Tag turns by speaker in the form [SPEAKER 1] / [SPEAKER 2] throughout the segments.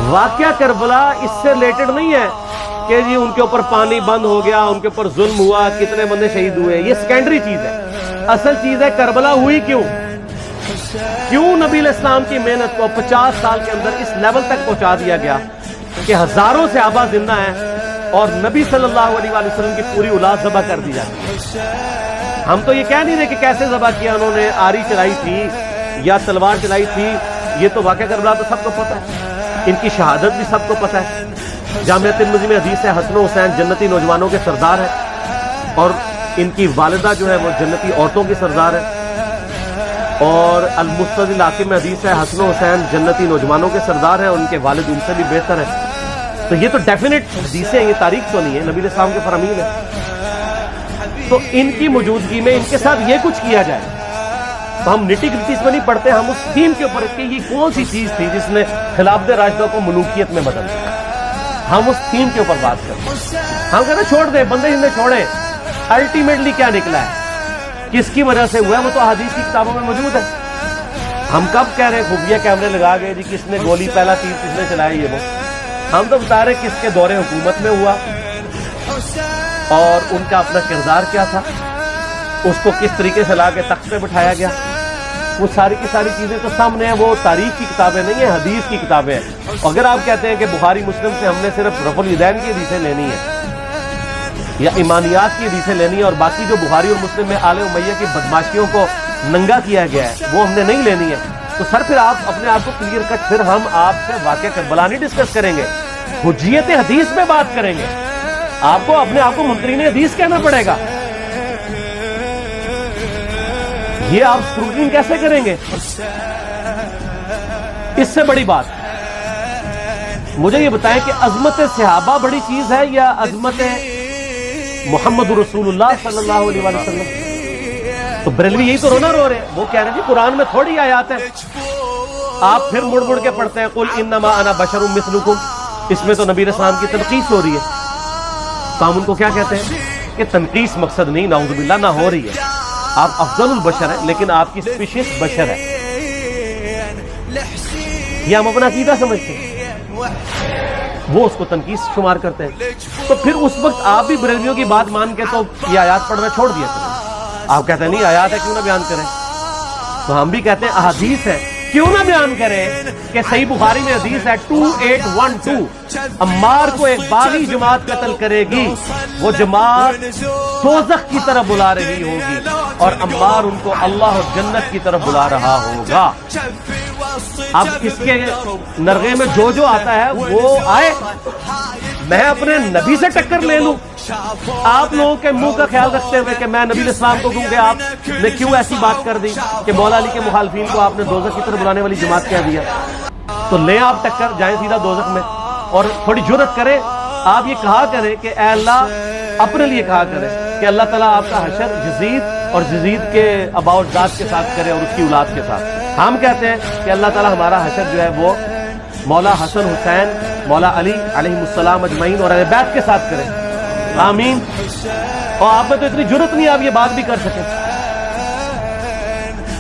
[SPEAKER 1] واقعہ کربلا اس سے ریلیٹڈ نہیں ہے کہ جی ان کے اوپر پانی بند ہو گیا، ان کے اوپر ظلم ہوا، کتنے بندے شہید ہوئے، یہ سیکنڈری چیز ہے۔ اصل چیز ہے کربلا ہوئی کیوں نبی علیہ السلام کی محنت کو 50 سال کے اندر اس لیول تک پہنچا دیا گیا کہ ہزاروں صحابہ زندہ ہیں اور نبی صلی اللہ علیہ وآلہ وسلم کی پوری اولاد ذبح کر دی جاتی ہے۔ ہم تو یہ کہہ نہیں رہے کہ کیسے ذبح کیا انہوں نے، آری چلائی تھی یا تلوار چلائی تھی، یہ تو واقعہ کربلا تو سب کو پتہ ہے، ان کی شہادت بھی سب کو پتہ ہے۔ جامعہ ترمذی میں حدیث ہے حسن و حسین جنتی نوجوانوں کے سردار ہیں اور ان کی والدہ جو ہے وہ جنتی عورتوں کی سردار ہے، اور المستدرک الحاکم میں حدیث ہے حسن و حسین جنتی نوجوانوں کے سردار ہیں اور ان کے والد ان سے بھی بہتر ہیں۔ تو یہ تو ڈیفینٹ حدیثیں ہیں، یہ تاریخ تو نہیں ہے، نبی علیہ السلام کے فرامین ہے۔ تو ان کی موجودگی میں ان کے ساتھ یہ کچھ کیا جائے تو ہم نٹی گریٹی میں نہیں پڑھتے، ہم اس تھیم کے اوپر کہ یہ کون سی چیز تھی جس نے خلافت راشدہ کو ملوکیت میں بدل دیا، ہم اس تھیم کے اوپر بات کرتے ہیں۔ ہم کہتے ہیں چھوڑ دیں، بندے ہندے چھوڑیں، الٹیمیٹلی کیا نکلا ہے، کس کی وجہ سے ہوا ہے، وہ تو حدیث کی کتابوں میں موجود ہے۔ ہم کب کہہ رہے ہیں خفیہ کیمرے لگا گئے جی کس نے گولی پہلا تیر کس نے چلایا، یہ وہ ہم تو بتا رہے کس کے دور حکومت میں ہوا اور ان کا اپنا کردار کیا تھا، اس کو کس طریقے سے لا کے تخت پہ بٹھایا گیا، وہ ساری کی ساری چیزیں تو سامنے ہیں۔ وہ تاریخ کی کتابیں نہیں ہیں، حدیث کی کتابیں ہیں۔ اگر آپ کہتے ہیں کہ بخاری مسلم سے ہم نے صرف رفع الیدین کی حدیثیں لینی ہے یا ایمانیات کی حدیثیں لینی ہے اور باقی جو بخاری اور مسلم میں آل امیہ کی بدماشیوں کو ننگا کیا گیا ہے وہ ہم نے نہیں لینی ہے، تو سر پھر آپ اپنے آپ کو کلیئر کٹ، پھر ہم آپ سے واقعہ کربلا نہیں ڈسکس کریں گے، حجیت حدیث میں بات کریں گے۔ آپ کو اپنے آپ کو منکرین حدیث کہنا پڑے گا، یہ آپ اسکروٹنی کیسے کریں گے؟ اس سے بڑی بات مجھے یہ بتائیں کہ عظمت صحابہ بڑی چیز ہے یا عظمت محمد رسول اللہ صلی اللہ علیہ وآلہ وسلم؟ تو بریلوی یہی تو رونا رو رہے ہیں، وہ کہہ رہے ہیں جی قرآن میں تھوڑی آیات ہیں، آپ پھر مڑ مڑ کے پڑھتے ہیں قل انما انا بشر مثلکم، اس میں تو نبی علیہ السلام کی تنقیص ہو رہی ہے۔ تو ہم ان کو کیا کہتے ہیں کہ تنقیص مقصد نہیں، نعوذ باللہ، نہ ہو رہی ہے، آپ افضل البشر ہیں لیکن آپ کی سپیشیس بشر ہے، یہ ہم اپنا عقیدہ سمجھتے ہیں، وہ اس کو تنقیص شمار کرتے ہیں۔ تو پھر اس وقت آپ بھی بریلویوں کی بات مان کے تو یہ آیات پڑھنا چھوڑ دیا کریں، آپ کہتے ہیں نہیں آیات ہے کیوں نہ بیان کریں، تو ہم بھی کہتے ہیں احادیث ہے کیوں نہ بیان کریں کہ صحیح بخاری میں حدیث ہے 2812 عمار کو ایک باغی جماعت قتل کرے گی، وہ جماعت دوزخ کی طرف بلا رہی ہوگی اور عمار ان کو اللہ اور جنت کی طرف بلا رہا ہوگا۔ اب اس کے نرغے میں جو آتا ہے وہ آئے، میں اپنے نبی سے ٹکر لے لوں، آپ لوگوں کے منہ کا خیال رکھتے ہوئے کہ میں نبی علیہ السلام کو کہوں کہ آپ نے کیوں ایسی بات کر دی کہ مولا علی کے مخالفین کو آپ نے دوزخ کی طرف بلانے والی جماعت کہہ دیا، تو لیں آپ ٹکر، جائیں سیدھا دوزخ میں، اور تھوڑی جرأت کریں، آپ یہ کہا کریں کہ اے اللہ، اپنے لیے کہا کریں کہ اللہ تعالیٰ آپ کا حشر یزید اور یزید کے آباء و اجداد کے ساتھ کرے اور اس کی اولاد کے ساتھ۔ ہم کہتے ہیں کہ اللہ تعالیٰ ہمارا حشر جو ہے وہ مولا حسن حسین، مولا علی علیہ السلام اجمعین اور اہل بیت کے ساتھ کرے، آمین۔ اور آپ میں تو اتنی جرأت نہیں آپ یہ بات بھی کر سکیں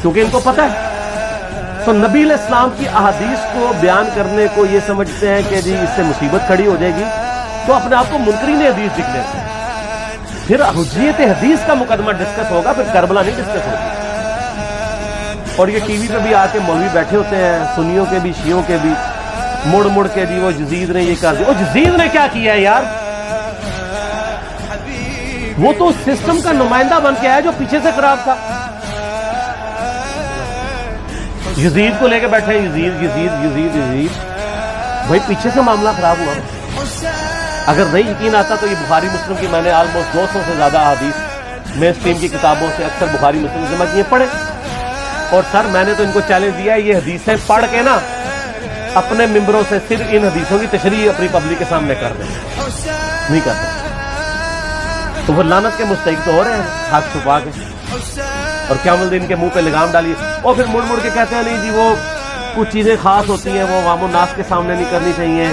[SPEAKER 1] کیونکہ ان کو پتہ ہے۔ تو نبی علیہ السلام کی احادیث کو بیان کرنے کو یہ سمجھتے ہیں کہ جی اس سے مصیبت کھڑی ہو جائے گی، تو اپنے آپ کو منکرین حدیث لکھ لیتے ہیں، پھر حجیت حدیث کا مقدمہ ڈسکس ہوگا، پھر کربلا نہیں ڈسکس ہوگی۔ اور یہ ٹی وی پہ بھی آ کے مولوی بیٹھے ہوتے ہیں، سنیوں کے بھی شیعوں کے بھی، مڑ مڑ کے جی وہ یزید نے یہ کر دیا، وہ یزید نے کیا کیا ہے یار، وہ تو سسٹم کا نمائندہ بن کے آیا جو پیچھے سے خراب تھا۔ یزید کو لے کے بیٹھے، یزید یزید یزید یزید، بھائی پیچھے سے معاملہ خراب ہوا۔ اگر نہیں یقین آتا تو یہ بخاری مسلم کی میں نے آلموسٹ 200 سے زیادہ حدیث مین اسٹریم کی کتابوں سے اکثر بخاری مسلم جمع کیے پڑھے، اور سر میں نے تو ان کو چیلنج دیا ہے یہ حدیثیں پڑھ کے نا اپنے ممبروں سے صرف ان حدیثوں کی تشریح اپنی پبلک کے سامنے کر دیں، نہیں کرتے تو وہ لعنت کے مستحق تو ہو رہے ہیں حق چھپا کے، اور قیامت دن کے منہ پہ لگام ڈالیے، اور پھر مڑ مڑ کے کہتے ہیں نہیں جی وہ کچھ چیزیں خاص ہوتی ہیں وہ عوام الناس کے سامنے نہیں کرنی چاہیے،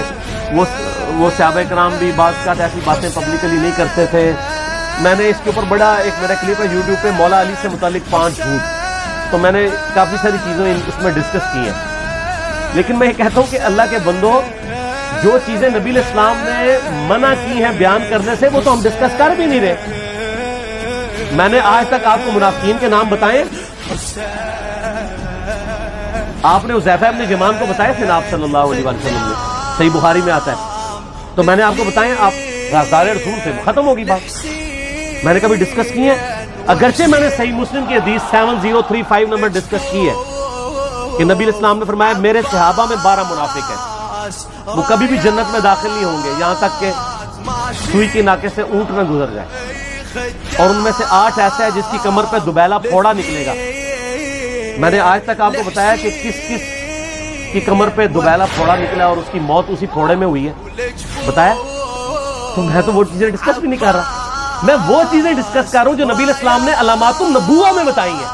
[SPEAKER 1] وہ صحابہ کرام بھی بعض اوقات ایسی باتیں پبلکلی نہیں کرتے تھے۔ میں نے اس کے اوپر بڑا ایک میرا کلپ ہے یوٹیوب پہ، مولا علی سے متعلق 5 جھوٹ، تو میں نے کافی ساری چیزیں اس میں ڈسکس کی ہیں، لیکن میں یہ کہتا ہوں کہ اللہ کے بندو جو چیزیں نبی علیہ السلام نے منع کی ہیں بیان کرنے سے وہ تو ہم ڈسکس کر بھی نہیں رہے. میں نے آج تک آپ کو منافقین کے نام بتائے؟ آپ نے حذیفہ ابن یمان کو بتایا تھے نا آپ صلی اللہ علیہ وسلم نے, صحیح بخاری میں آتا ہے. تو میں نے آپ کو بتایا آپ رازدار رسول تھے, ختم ہوگی بات. میں نے کبھی ڈسکس کی ہے؟ اگرچہ میں نے صحیح مسلم کی حدیث 7035 نمبر ڈسکس کی ہے کہ نبی علیہ السلام نے فرمایا میرے صحابہ میں 12 منافق ہیں, وہ کبھی بھی جنت میں داخل نہیں ہوں گے یہاں تک کہ سوئی کے ناکے سے اونٹ نہ گزر جائے, اور ان میں سے 8 ایسا ہے جس کی کمر پہ دوبیلا پھوڑا نکلے گا. میں نے آج تک آپ کو بتایا کہ کس کس کی کمر پہ دوبیلا پھوڑا نکلا اور اس کی موت اسی پھوڑے میں ہوئی ہے؟ بتایا؟ تو میں تو وہ چیزیں ڈسکس بھی نہیں کر رہا, میں وہ چیزیں ڈسکس کر رہا ہوں جو نبی علیہ السلام نے علامات النبوہ میں بتائی ہیں.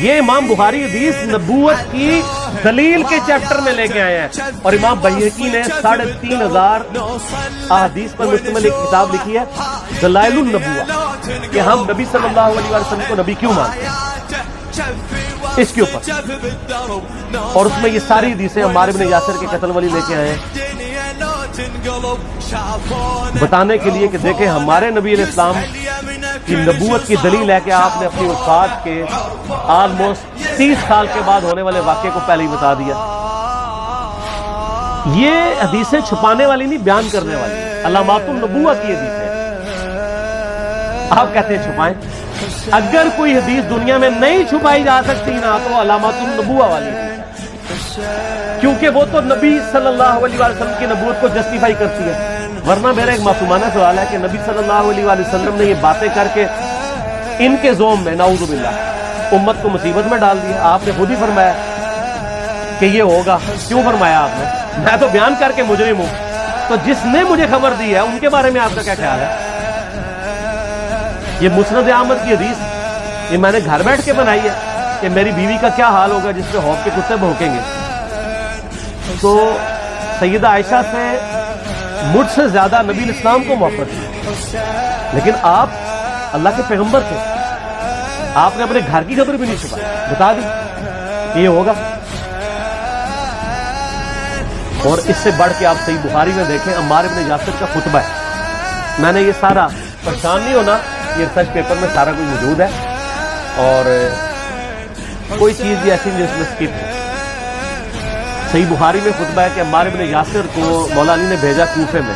[SPEAKER 1] یہ امام بخاری حدیث نبوت کی دلیل کے چیپٹر میں لے کے آئے ہیں, اور امام بہقی نے 3500 احادیث پر مشتمل ایک کتاب لکھی ہے دلائل النبوہ, کہ ہم نبی صلی اللہ علیہ وسلم کو نبی کیوں مانتے ہیں اس کے اوپر. اور اس میں یہ ساری حدیثیں عمار بن یاسر کے قتل والی لے کے آئے ہیں بتانے کے لیے کہ دیکھیں ہمارے نبی علیہ السلام کی نبوت کی دلیل ہے کہ آپ نے اپنی وفات کے آلموسٹ 30 سال کے بعد ہونے والے واقعے کو پہلے ہی بتا دیا. یہ حدیثیں چھپانے والی نہیں, بیان کرنے والی, علامات النبوہ کی حدیث ہے. آپ کہتے ہیں چھپائیں, اگر کوئی حدیث دنیا میں نہیں چھپائی جا سکتی نا تو علامات النبوہ والی حدیث ہے, کیونکہ وہ تو نبی صلی اللہ علیہ وسلم کی نبوت کو جسٹیفائی کرتی ہے. ورنہ میرا ایک معصومانہ سوال ہے کہ نبی صلی اللہ علیہ وسلم نے یہ باتیں کر کے ان کے زوم میں نعوذ باللہ امت کو مصیبت میں ڈال دیا. آپ نے خود ہی فرمایا کہ یہ ہوگا. کیوں فرمایا آپ نے؟ میں تو بیان کر کے مجرم ہوں, تو جس نے مجھے خبر دی ہے ان کے بارے میں آپ کا کیا خیال ہے؟ یہ مسند احمد کی حدیث یہ میں نے گھر بیٹھ کے بنائی ہے کہ میری بیوی کا کیا حال ہوگا جس پہ خوف کے کتے بھونکیں گے. تو سیدہ عائشہ سے مجھ سے زیادہ نبی علیہ السلام کو محبت تھی, لیکن آپ اللہ کے پیغمبر تھے, آپ نے اپنے گھر کی خبر بھی نہیں چھپائی, بتا دی کہ یہ ہوگا. اور اس سے بڑھ کے آپ صحیح بخاری میں دیکھیں عمار بن یاسر کا خطبہ ہے. میں نے یہ سارا, پریشان نہیں ہونا, یہ ریسرچ پیپر میں سارا کچھ موجود ہے, اور کوئی چیز بھی ایسی نہیں جس میں اسکپ ہے. صحیح بخاری میں خطبہ ہے کہ عمار بن یاسر کو مولا علی نے بھیجا کوفے میں.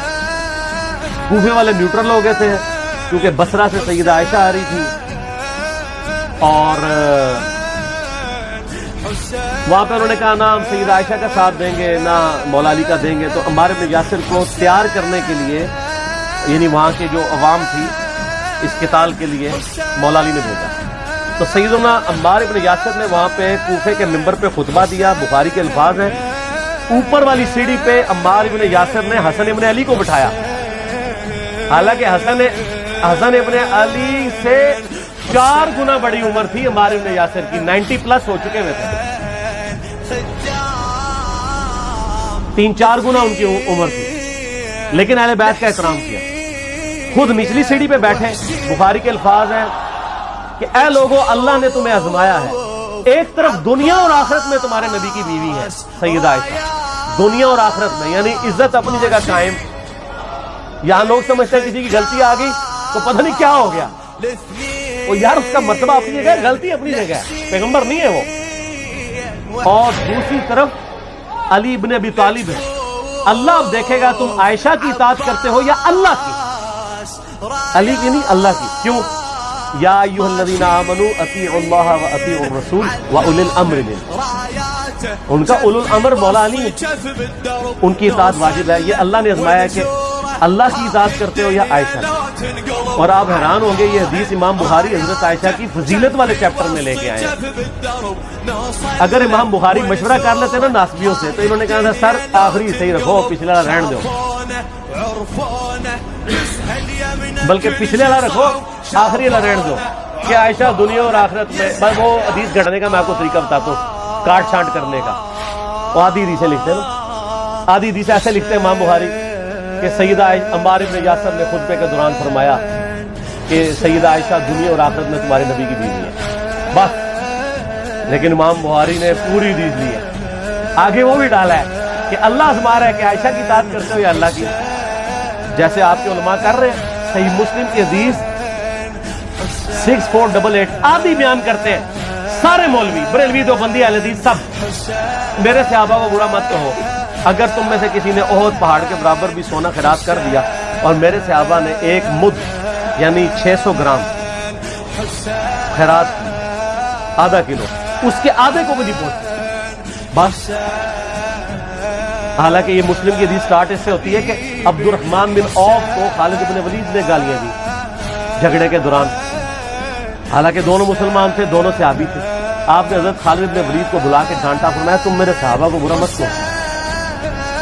[SPEAKER 1] کوفے والے نیوٹرل ہو گئے تھے کیونکہ بصرہ سے سیدہ عائشہ آ رہی تھی, اور وہاں پہ انہوں نے کہا نہ ہم سیدہ عائشہ کا ساتھ دیں گے نہ مولا علی کا دیں گے. تو عمار بن یاسر کو تیار کرنے کے لیے, یعنی وہاں کے جو عوام تھی اس قتال کے لیے, مولا علی نے بھیجا. تو سیدنا عمار بن یاسر نے وہاں پہ کوفے کے منبر پہ خطبہ دیا. بخاری کے الفاظ ہیں, اوپر والی سیڑھی پہ عمار بن یاسر نے حسن ابن علی کو بٹھایا, حالانکہ حسن ابن علی سے 4 گنا بڑی عمر تھی عمار بن یاسر کی, 90 پلس ہو چکے ہوئے تھے, 3-4 گنا ان کی عمر تھی, لیکن اہل بیت کا احترام کیا. خود نچلی سیڑھی پہ بیٹھے. بخاری کے الفاظ ہیں کہ اے لوگو اللہ نے تمہیں آزمایا ہے, ایک طرف دنیا اور آخرت میں تمہارے نبی کی بیوی ہے سیدہ عائشہ, دنیا اور آخرت میں, یعنی عزت اپنی جگہ قائم. یہاں لوگ سمجھتے ہیں کسی کی غلطی آ گئی تو پتہ نہیں کیا ہو گیا, وہ یار اس کا مرتبہ اپنی جگہ ہے, غلطی اپنی جگہ ہے, پیغمبر نہیں ہے وہ. اور دوسری طرف علی ابن ابی طالب ہے. اللہ اب دیکھے گا تم عائشہ کی اطاعت کرتے ہو یا اللہ کی, علی کی نہیں اللہ کی. کیوں؟ یا ایھا الذین آمنوا اطیعوا اللہ واطیعوا الرسول واولی الامر منکم. ان کا اولو الامر مولا علی ہے, ان کی اطاعت واجب ہے. یہ اللہ نے آزمایا ہے کہ اللہ کی اطاعت کرتے ہو یا عائشہ کی. اور آپ حیران ہوں گے, یہ حدیث امام بخاری حضرت عائشہ کی فضیلت والے چیپٹر میں لے کے آئے ہیں. اگر امام بخاری مشورہ کر لیتے نا ناسبیوں سے تو انہوں نے کہا تھا سر آخری صحیح رکھو, پچھلا رہن دو, بلکہ پچھلے والا رکھو آخری والا رہن دو, کہ عائشہ دنیا اور آخرت میں. بس وہ حدیث گھڑنے کا میں آپ کو طریقہ بتاتا ہوں, کاٹ چھانٹ کرنے کا. وہ آدھی حدیثیں لکھتے ہیں نا, آدھی حدیثیں ایسے لکھتے ہیں امام بخاری کہ سیدہ عمار بن یاسر نے خطبے کے دوران فرمایا کہ سیدہ عائشہ دنیا اور آخرت میں تمہارے نبی کی بیوی ہے, بس. لیکن امام بخاری نے پوری حدیث لی ہے, آگے وہ بھی ڈالا ہے کہ اللہ آزما رہا ہے کہ عائشہ کی اطاعت کرتے ہو یا اللہ کی، جیسے آپ کے علماء کر رہے ہیں۔ صحیح مسلم کی حدیث 6488 آدھی بیان کرتے ہیں سارے مولوی، بریلوی، دیوبندی، اہل حدیث سب، میرے صحابہ کو برا مت کہو، اگر تم میں سے کسی نے احد پہاڑ کے برابر بھی سونا خیرات کر دیا اور میرے صحابہ نے ایک مد یعنی 600 گرام خیرات کی، آدھا کلو، اس کے آدھے کو بھی نہیں پہنچ بس۔ حالانکہ یہ مسلم کی حدیث سٹارٹ اس سے ہوتی ہے کہ عبد الرحمن بن عوف کو خالد بن ولید نے گالیاں دی جھگڑے کے دوران، حالانکہ دونوں مسلمان تھے، دونوں صحابی تھے۔ آپ نے حضرت خالد بن ولید کو بلا کے ڈانٹا، فرمایا تم میرے صحابہ کو برا مت کہو۔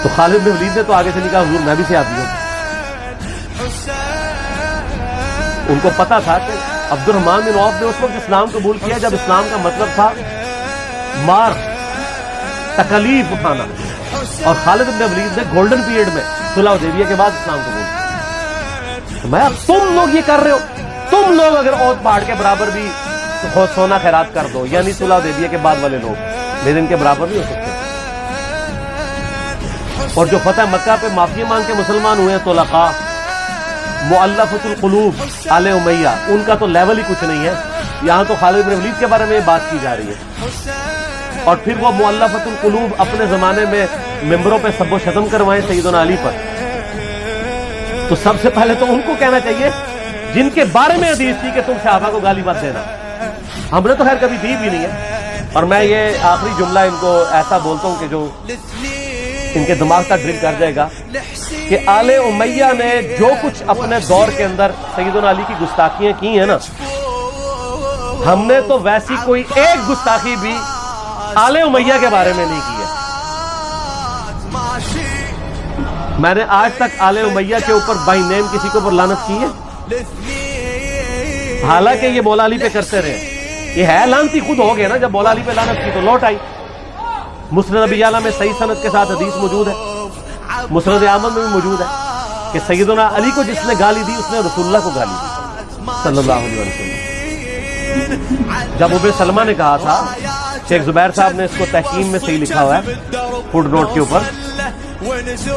[SPEAKER 1] تو خالد بن ولید نے تو آگے سے نہیں کہا حضور میں بھی صحابی ہوں۔ ان کو پتا تھا کہ عبد الرحمن بن عوف نے اس وقت اسلام قبول کیا جب اسلام کا مطلب تھا مار، تکلیف اٹھانا، اور خالد بن ولید نے گولڈن پیریڈ میں صلح حدیبیہ کے بعد اسلام قبول کیا۔ میں تم لوگ یہ کر رہے ہو، تم لوگ اگر احد پہاڑ کے برابر بھی سونا خیرات کر دو، یعنی صلح حدیبیہ کے بعد والے لوگ، لیکن ان کے برابر نہیں ہو سکتے۔ اور جو فتح مکہ پہ معافی مانگ کے مسلمان ہوئے ہیں طلقاء، مؤلفۃ القلوب آل امیہ، ان کا تو لیول ہی کچھ نہیں ہے۔ یہاں تو خالد بن ولید کے بارے میں بات کی جا رہی ہے، اور پھر وہ مؤلفۃ القلوب اپنے زمانے میں ممبروں پہ سب و شتم کروائیں سیدنا علی پر، تو سب سے پہلے تو ان کو کہنا چاہیے جن کے بارے میں حدیث تھی کہ تم صحابہ کو گالی مت دینا۔ ہم نے تو خیر کبھی دی بھی نہیں ہے، اور میں یہ آخری جملہ ان کو ایسا بولتا ہوں کہ جو ان کے دماغ تک ڈرل کر جائے گا کہ آل امیہ نے جو کچھ اپنے دور کے اندر سیدنا علی کی گستاخیاں کی ہیں نا، ہم نے تو ویسی کوئی ایک گستاخی بھی آل امیہ کے بارے میں نہیں کی ہے۔ میں نے آج تک آل امیہ کے اوپر بائی نیم کسی کے اوپر لعنت کی ہے؟ حالانکہ یہ مولا علی پہ کرتے رہے، یہ ہے لعنتی خود ہو گئے نا، جب مولا علی پہ لعنت کی تو لوٹ آئی۔ مسند ابی یعلا میں صحیح سند کے ساتھ حدیث موجود ہے، مسند احمد میں بھی موجود ہے کہ سیدنا علی کو جس نے گالی دی اس نے رسول اللہ کو گالی دی صلی اللہ علیہ وسلم۔ جب ابو سلمہ نے کہا تھا، شیخ زبیر صاحب نے اس کو تحکیم میں صحیح لکھا ہوا ہے فوٹ نوٹ کے اوپر،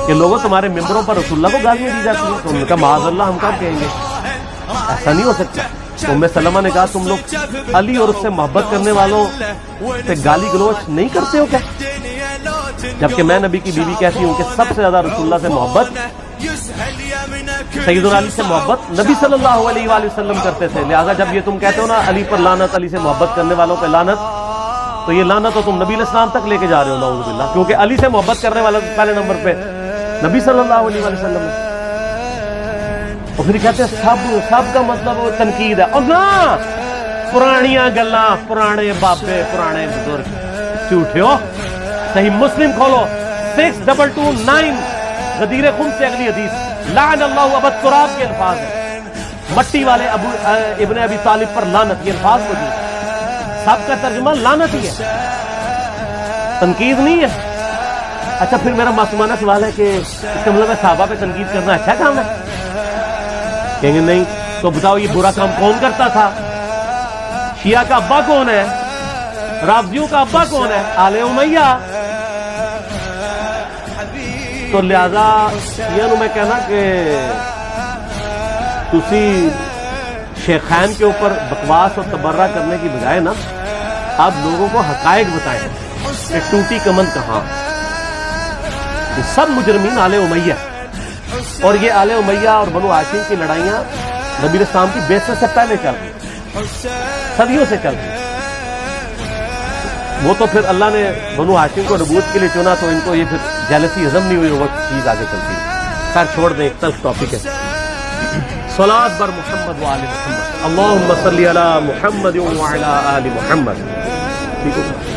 [SPEAKER 1] کہ لوگوں تمہارے ممبروں پر رسول اللہ کو گالیاں دی جاتی ہیں، تو انہوں نے کہا معاذ اللہ، ہم کب کہیں گے، ایسا نہیں ہو سکتا۔ تو ام سلمہ نے کہا تم لوگ علی اور اس سے محبت کرنے والوں پہ گالی گلوچ نہیں کرتے ہو کیا؟ جبکہ میں نبی کی بیوی کہتی ہوں کہ سب سے زیادہ رسول اللہ سے محبت، سیدنا علی سے محبت نبی صلی اللہ علیہ وآلہ وسلم کرتے تھے۔ لہٰذا جب یہ تم کہتے ہو نا علی پر لعنت، علی سے محبت کرنے والوں پہ لعنت، تو یہ لعنت تو تم نبی علیہ السلام تک لے کے جا رہے ہو نعوذ باللہ، کیونکہ علی سے محبت کرنے والا پہلے نمبر پہ نبی صلی اللہ علیہ وآلہ وسلم ہے۔ اور پھر کہتے ہیں سب کا مطلب وہ تنقید ہے، اور نہ پرانیاں گلاں، پرانے بابے، پرانے بزرگ، جھوٹے ہو۔ صحیح مسلم کھولو 6229 غدیر خم سے اگلی حدیث، لعن اللہ ابا التراب کے الفاظ ہیں، مٹی والے ابن ابی طالب پر لعنت، یہ الفاظ موجود، سب کا ترجمہ لعنت ہی ہے، تنقید نہیں ہے۔ اچھا پھر میرا معصومانہ سوال ہے کہ اس کا مطلب ہے صحابہ پہ تنقید کرنا اچھا کام ہے؟ کہیں گے نہیں، تو بتاؤ یہ برا کام کون کرتا تھا؟ شیعہ کا ابا کون ہے؟ رافضیوں کا ابا کون ہے؟ آل امیہ۔ تو لہذا شیعہ میں کہنا کہ تسی شیخین کے اوپر بکواس اور تبرہ کرنے کی بجائے نا، آپ لوگوں کو حقائق بتائیں کہ ٹوٹی کمن کہاں۔ سب مجرمین آل امیہ، اور یہ آل امیہ اور بنو ہاشم کی لڑائیاں نبی علیہ السلام کی بعثت سے پہلے چل رہی، صدیوں سے چل رہی۔ وہ تو پھر اللہ نے بنو ہاشم کو نبوت کے لیے چنا، تو ان کو یہ پھر جیلسی ہضم نہیں ہوئی، وہ چیز آگے چلتی ہے۔ خیر چھوڑ دیں، ایک تلخ ٹاپک ہے۔ صلاۃ بر محمد وآل محمد، اللہم صلی علی محمد وعلی آل محمد۔ ٹھیک ہے۔